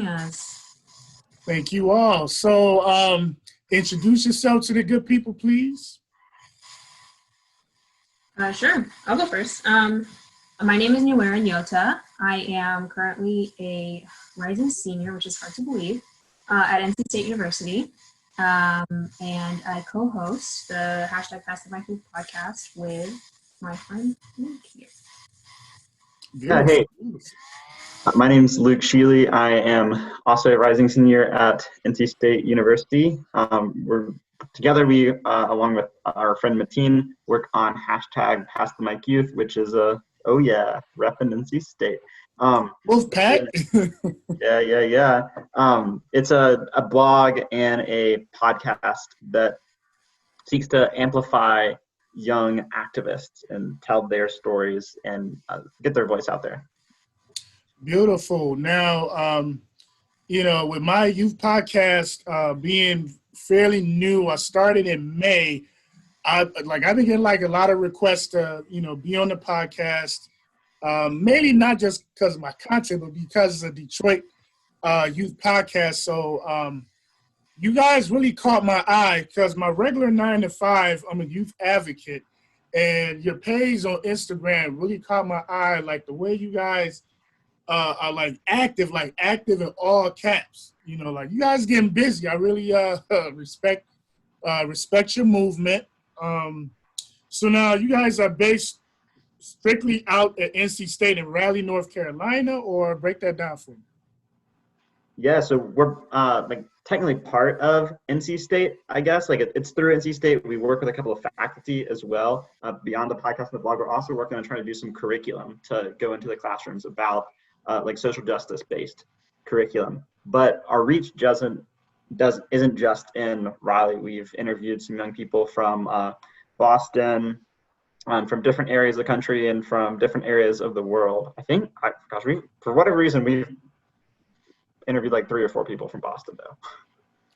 us. Thank you all. So introduce yourself to the good people, please. Sure, I'll go first. My name is Nuera Nyota. I am currently a rising senior, which is hard to believe, at NC State University. And I co-host the hashtag Pass the Mic podcast with my friend Luke here. Hey, my name is Luke Sheely. I am also a rising senior at NC State University. We're together, we, along with our friend Mateen, work on hashtag Pass the Mic Youth, which is repping NC State. Wolfpack. Yeah. It's a blog and a podcast that seeks to amplify young activists and tell their stories and get their voice out there. Beautiful. Now, with my youth podcast being fairly new, I started in May. I've been getting a lot of requests to, be on the podcast. Maybe not just because of my content, but because of the Detroit youth podcast. So you guys really caught my eye because my regular 9 to 5, I'm a youth advocate, and your page on Instagram really caught my eye. Like the way you guys are active in all caps. You guys getting busy. I really respect your movement. So now you guys are based strictly out at NC State in Raleigh, North Carolina, or break that down for me? Yeah, so we're technically part of NC State, I guess. It's through NC State. We work with a couple of faculty as well. Beyond the podcast and the blog, we're also working on trying to do some curriculum to go into the classrooms about social justice based curriculum. But our reach isn't just in Raleigh. We've interviewed some young people from Boston, from different areas of the country and from different areas of the world. For whatever reason, we've interviewed 3 or 4 people from Boston though.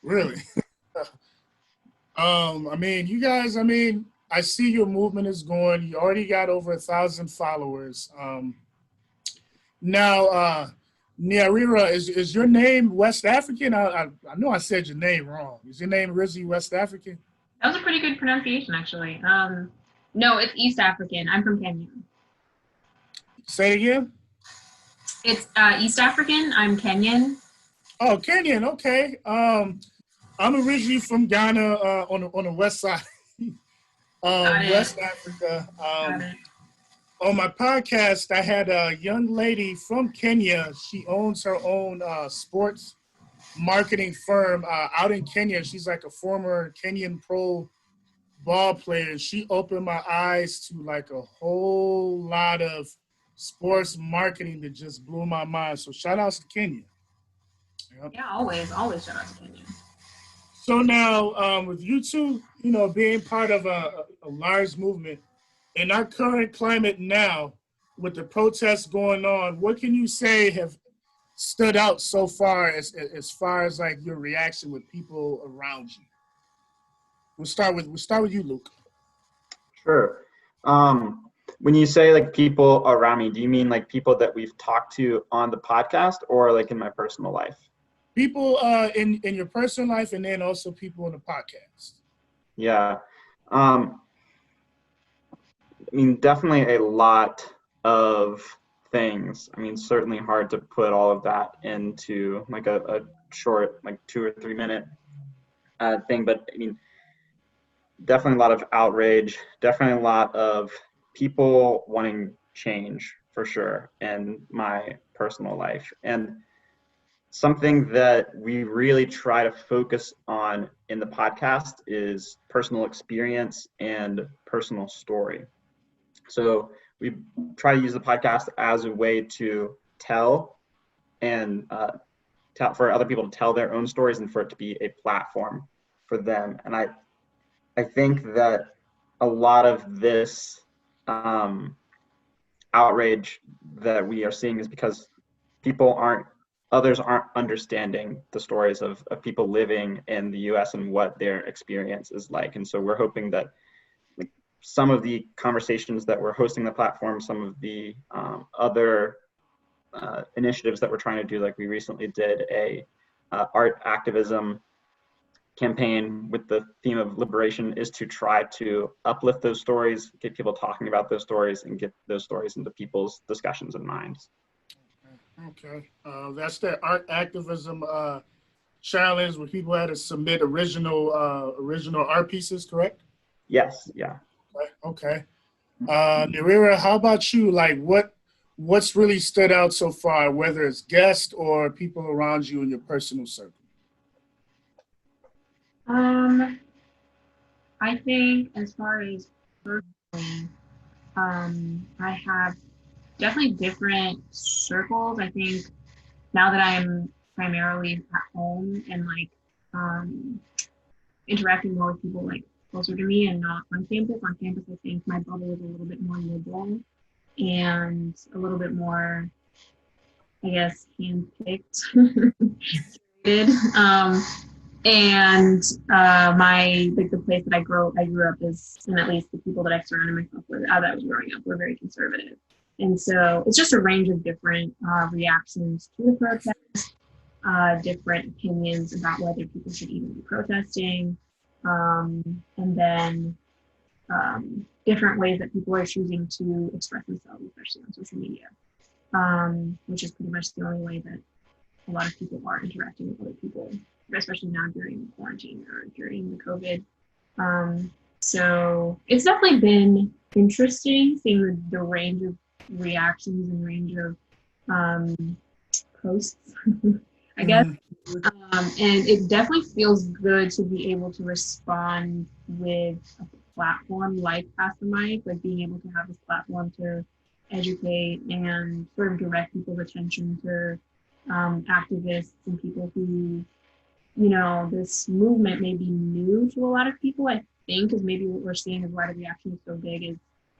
Really? You guys, I see your movement is going. You already got over 1,000 followers. Now, Nyarira, is your name West African? I know I said your name wrong. Is your name Rizzy West African? That was a pretty good pronunciation, actually. No, it's East African. I'm from Kenya. Say it again? It's East African. I'm Kenyan. Oh, Kenyan. Okay. I'm originally from Ghana on the west side. West Africa. On my podcast, I had a young lady from Kenya. She owns her own sports marketing firm out in Kenya. She's like a former Kenyan pro ball player. She opened my eyes to a whole lot of sports marketing that just blew my mind. So shout outs to Kenya. Yep. Yeah, always shout out to Kenya. So now with you two, being part of a large movement, in our current climate now, with the protests going on, what can you say have stood out so far as your reaction with people around you? We'll start with you, Luke. Sure. When you say people around me, do you mean people that we've talked to on the podcast or in my personal life? People in your personal life, and then also people in the podcast. Yeah. Definitely a lot of things. Certainly hard to put all of that into a short 2 or 3 minute thing, but definitely a lot of outrage, definitely a lot of people wanting change for sure in my personal life. And something that we really try to focus on in the podcast is personal experience and personal story. So we try to use the podcast as a way to tell for other people to tell their own stories and for it to be a platform for them. And I think that a lot of this outrage that we are seeing is because others aren't understanding the stories of people living in the US and what their experience is like. And so we're hoping that some of the conversations that we're hosting the platform, some of the other initiatives that we're trying to do. Like we recently did a art activism campaign with the theme of liberation, is to try to uplift those stories, get people talking about those stories, and get those stories into people's discussions and minds. Okay, that's that art activism challenge where people had to submit original art pieces, correct? Yes, yeah. Okay. Narira, how about you? Like, what's really stood out so far, whether it's guests or people around you in your personal circle? I think as far as personally, I have definitely different circles. I think now that I'm primarily at home and like interacting more with people like closer to me and not on campus. On campus, I think my bubble is a little bit more liberal and a little bit more, I guess, handpicked. And my like the place that I grew up is, and at least the people that I surrounded myself with as I was growing up were very conservative. And so it's just a range of different reactions to the protest, different opinions about whether people should even be protesting, and then different ways that people are choosing to express themselves, especially on social media, which is pretty much the only way that a lot of people are interacting with other people, especially now during quarantine or during the COVID. So it's definitely been interesting seeing the range of reactions and range of posts, I guess. And it definitely feels good to be able to respond with a platform like Pass the Mic, like being able to have this platform to educate and sort of direct people's attention to activists and people who, you know, this movement may be new to a lot of people. I think is maybe what we're seeing is why the reaction is so big is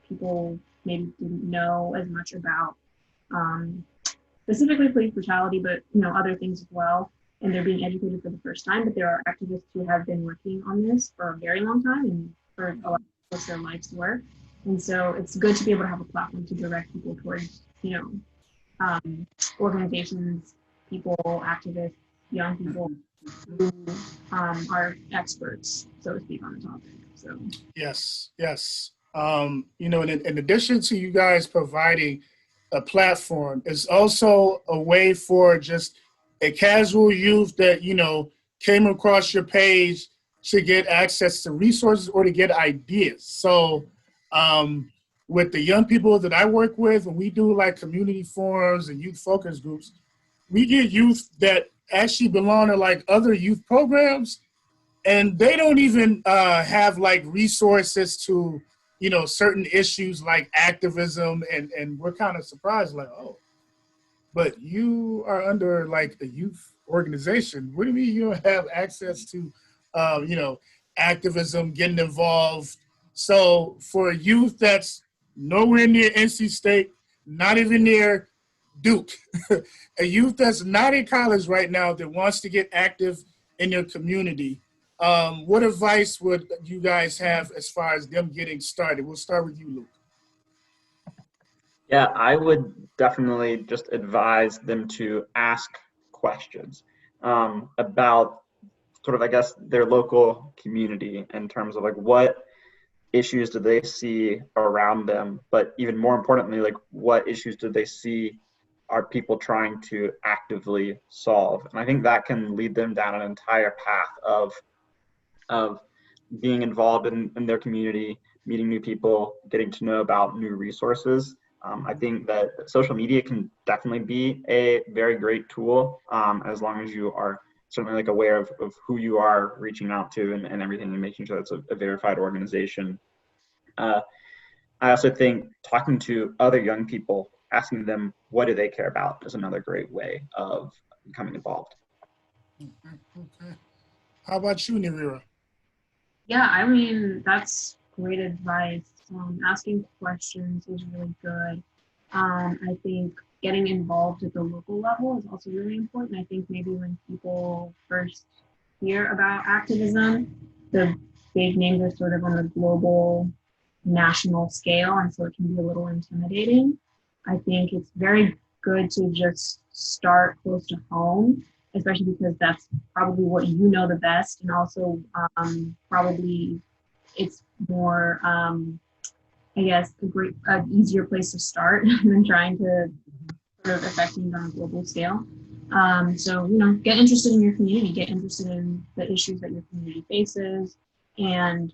people maybe didn't know as much about specifically police brutality, but you know, other things as well. And they're being educated for the first time, but there are activists who have been working on this for a very long time and for a lot of their life's work. And so it's good to be able to have a platform to direct people towards, you know, organizations, people, activists, young people who are experts, so to speak, on the topic. So Yes. You know, in addition to you guys providing a platform, it's also a way for just a casual youth that, you know, came across your page to get access to resources or to get ideas. So with the young people that I work with, when we do like community forums and youth focus groups, we get youth that actually belong to like other youth programs, and they don't even have like resources to, you know, certain issues like activism, and we're kind of surprised, like, oh, but you are under like a youth organization. What do you mean you don't have access to, you know, activism, getting involved? So for a youth that's nowhere near NC State, not even near Duke, a youth that's not in college right now that wants to get active in your community, what advice would you guys have as far as them getting started? We'll start with you, Luke. Yeah, I would definitely just advise them to ask questions about sort of, I guess, their local community in terms of like what issues do they see around them, but even more importantly, like what issues do they see are people trying to actively solve? And I think that can lead them down an entire path of being involved in their community, meeting new people, getting to know about new resources. I think that social media can definitely be a very great tool as long as you are certainly like aware of who you are reaching out to and everything, and making sure that's a verified organization. I also think talking to other young people, asking them what do they care about, is another great way of becoming involved. Okay. How about you, Narira? yeah, I mean, that's great advice. Asking questions is really good. I think getting involved at the local level is also really important. I think maybe when people first hear about activism, the big names are sort of on the global, national scale, and so it can be a little intimidating. I think it's very good to just start close to home, especially because that's probably what you know the best, and also probably it's more, I guess, easier place to start than trying to sort of affect things on a global scale. So, get interested in your community, get interested in the issues that your community faces, and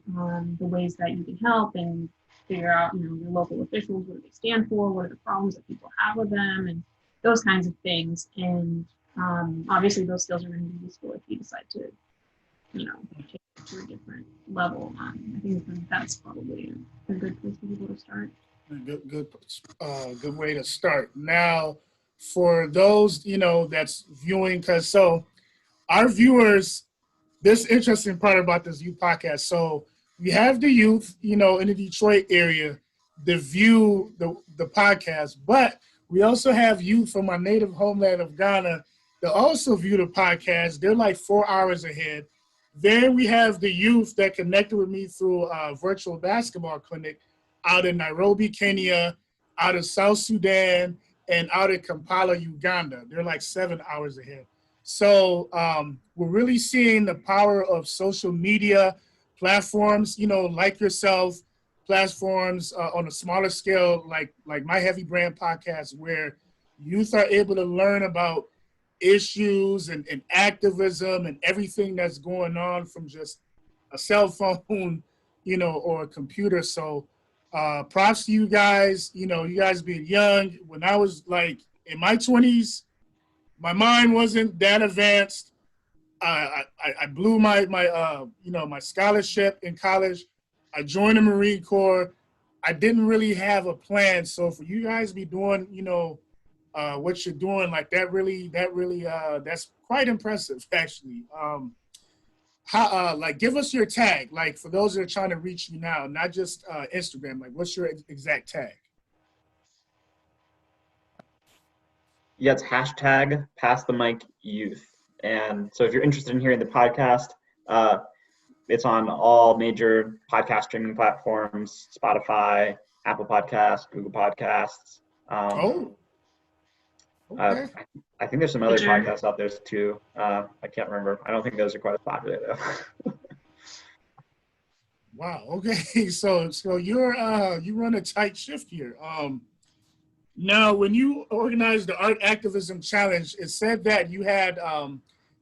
the ways that you can help, and figure out, your local officials, what do they stand for, what are the problems that people have with them, and those kinds of things. And obviously those skills are going to be useful if you decide to, take it to a different level. I think that's probably a good place for people to start. Good way to start. Now, for those, that's viewing, because so our viewers, this interesting part about this youth podcast. So we have the youth, in the Detroit area, that view the podcast, but we also have youth from our native homeland of Ghana that also view the podcast. They're like 4 hours ahead. Then we have the youth that connected with me through a virtual basketball clinic out in Nairobi, Kenya, out of South Sudan, and out in Kampala, Uganda. They're like 7 hours ahead. So we're really seeing the power of social media platforms, like yourself, platforms on a smaller scale, like My Heavy Brand podcast, where youth are able to learn about issues and activism and everything that's going on from just a cell phone, or a computer. So props to you guys, you guys being young. When I was like in my 20s, my mind wasn't that advanced. I blew my scholarship in college. I joined the Marine Corps. I didn't really have a plan. So for you guys to be doing, what you're doing, like that really, that's quite impressive, actually. Give us your tag, like for those that are trying to reach you now, not just Instagram. Like, what's your exact tag? Yeah, it's hashtag Pass the Mic Youth. And so if you're interested in hearing the podcast, it's on all major podcast streaming platforms: Spotify, Apple Podcasts, Google Podcasts. Okay. I think there's some other podcasts out there too. I can't remember. I don't think those are quite as popular though. Wow. Okay. So you're you run a tight shift here. Now, when you organized the Art Activism Challenge, it said that you had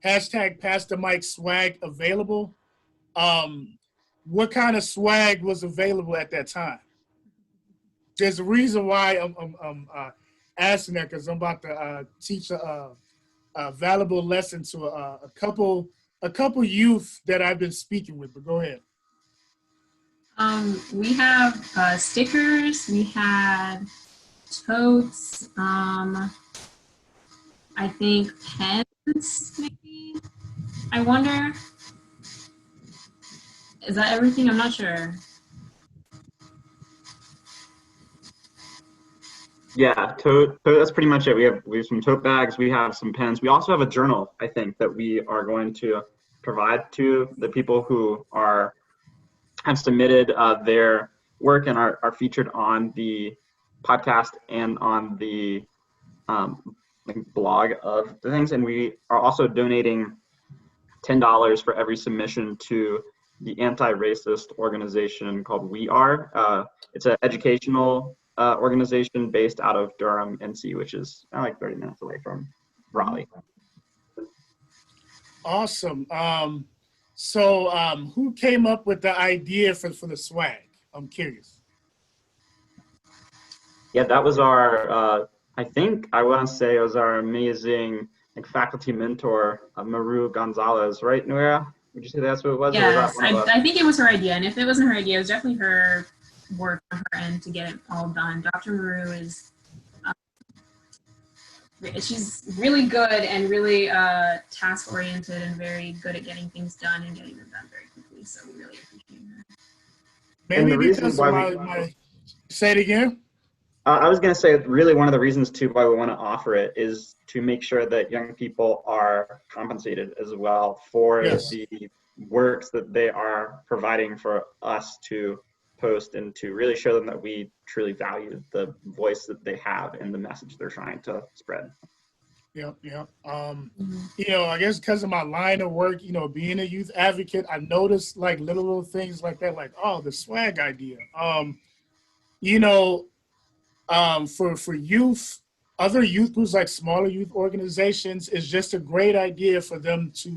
hashtag Pass the Mic swag available. What kind of swag was available at that time? There's a reason why I'm asking that, because I'm about to teach a valuable lesson to a couple youth that I've been speaking with. But go ahead. We have stickers. We had totes. I think pens, maybe. I wonder. Is that everything? I'm not sure. Yeah, tote. That's pretty much it. We have some tote bags. We have some pens. We also have a journal, I think, that we are going to provide to the people who have submitted their work and are featured on the podcast and on the blog of the things. And we are also donating $10 for every submission to the anti-racist organization called We Are. It's an educational organization based out of Durham, NC, which is like 30 minutes away from Raleigh. Awesome. So who came up with the idea for the swag? I'm curious. Yeah, that was our, I think I want to say it was our amazing faculty mentor, Maru Gonzalez, right, Nuera? Would you say that's what it was? Yes, I think it was her idea. And if it wasn't her idea, it was definitely her work on her end to get it all done. Dr. Maru is, she's really good and really task-oriented and very good at getting things done and getting them done very quickly. So we really appreciate her. Maybe because my say it again. I was going to say, really, one of the reasons too why we want to offer it is to make sure that young people are compensated as well for the works that they are providing for us to post and to really show them that we truly value the voice that they have and the message they're trying to spread. Yep, yep. Mhm. I guess because of my line of work, being a youth advocate, I noticed like little things like that, like, oh, the swag idea. You know, for youth, other youth groups like smaller youth organizations is just a great idea for them to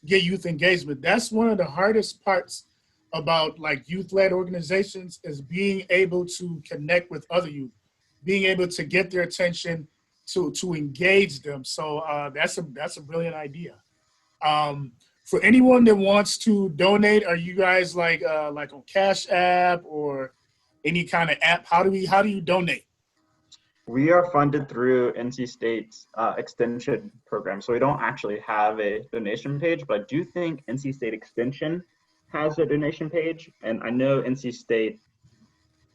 get youth engagement. That's one of the hardest parts about like youth-led organizations is being able to connect with other youth, being able to get their attention, to engage them. So that's a brilliant idea. For anyone that wants to donate, are you guys like on Cash App or any kind of app? How do you donate? We are funded through NC State's extension program, so we don't actually have a donation page, but I do think NC State Extension has a donation page, and I know NC State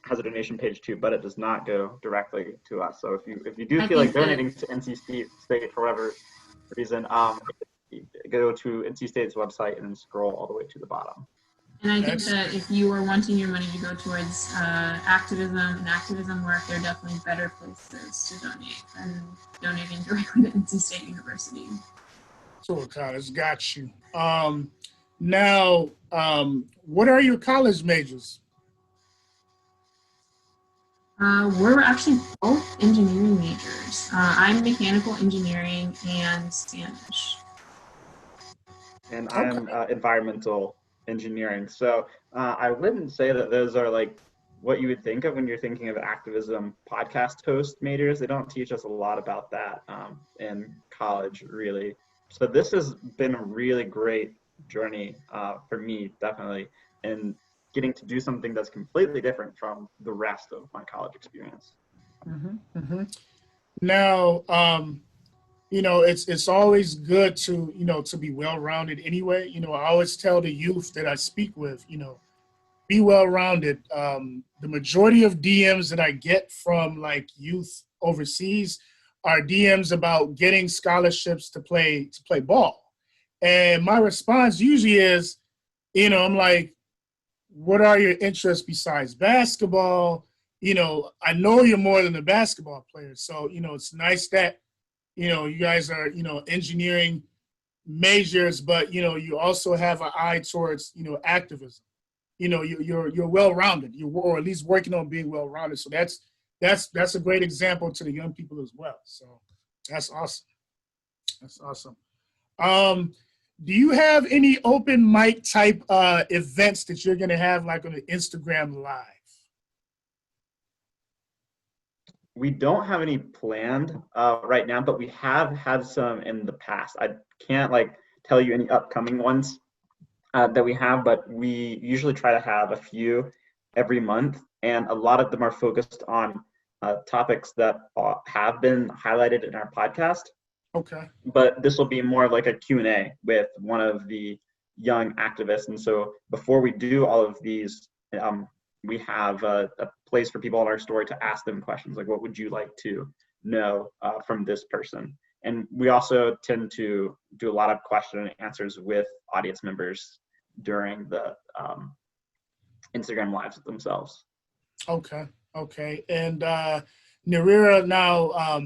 has a donation page too, but it does not go directly to us. So if you do I feel like think that donating to NC State for whatever reason, go to NC State's website and scroll all the way to the bottom. And I think that if you are wanting your money to go towards activism and activism work, there are definitely better places to donate than donating directly to NC State University. So, College, got you. Now, what are your college majors? We're actually both engineering majors. I'm mechanical engineering and Spanish. And I am environmental engineering. So I wouldn't say that those are like what you would think of when you're thinking of activism podcast host majors. They don't teach us a lot about that in college, really. So this has been a really great journey for me, definitely, in getting to do something that's completely different from the rest of my college experience. Mm-hmm, mm-hmm. Now, it's always good to, to be well-rounded anyway. I always tell the youth that I speak with, be well-rounded. The majority of DMs that I get from like youth overseas are DMs about getting scholarships to play ball. And my response usually is, I'm like, what are your interests besides basketball? I know you're more than a basketball player. So, it's nice that, you guys are, engineering majors, but, you also have an eye towards, activism. You're well-rounded, or at least working on being well-rounded. So that's a great example to the young people as well. So that's awesome. That's awesome. Do you have any open mic type events that you're going to have like on the Instagram Live? We don't have any planned right now, but we have had some in the past. I can't like tell you any upcoming ones that we have, but we usually try to have a few every month, and a lot of them are focused on topics that have been highlighted in our podcast. Okay. But this will be more of like a Q&A with one of the young activists. And so before we do all of these, we have a place for people in our story to ask them questions like, what would you like to know from this person? And we also tend to do a lot of question and answers with audience members during the Instagram lives themselves. Okay. And Narira, now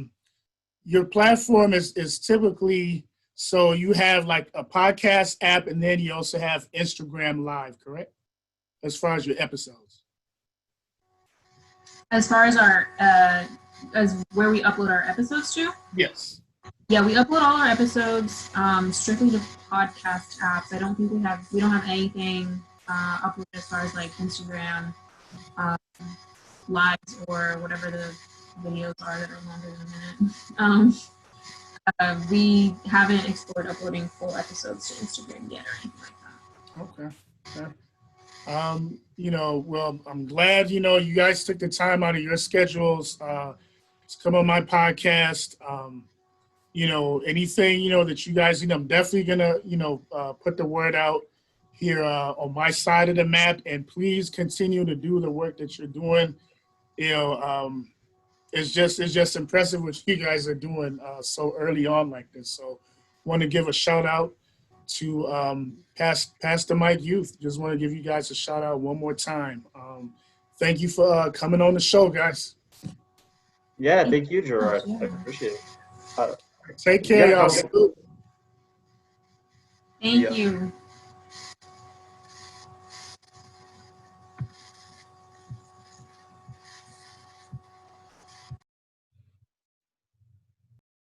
your platform is typically, so you have like a podcast app and then you also have Instagram Live, correct? As far as your episodes. As far as as where we upload our episodes to? Yes. Yeah, we upload all our episodes strictly to podcast apps. I don't think we don't have anything uploaded as far as like Instagram lives or whatever the videos are that are longer than a minute. We haven't explored uploading full episodes to Instagram yet or anything like that. Okay. Well, I'm glad, you guys took the time out of your schedules to come on my podcast. Anything, that you guys, I'm definitely gonna, put the word out here on my side of the map, and please continue to do the work that you're doing. It's just impressive what you guys are doing so early on like this. So want to give a shout out to pass the mic youth. Just want to give you guys a shout out one more time. Thank you for coming on the show, guys. Yeah, thank you, Gerard. I Yeah. appreciate it. Take care, Yeah, y'all. no- Thank you.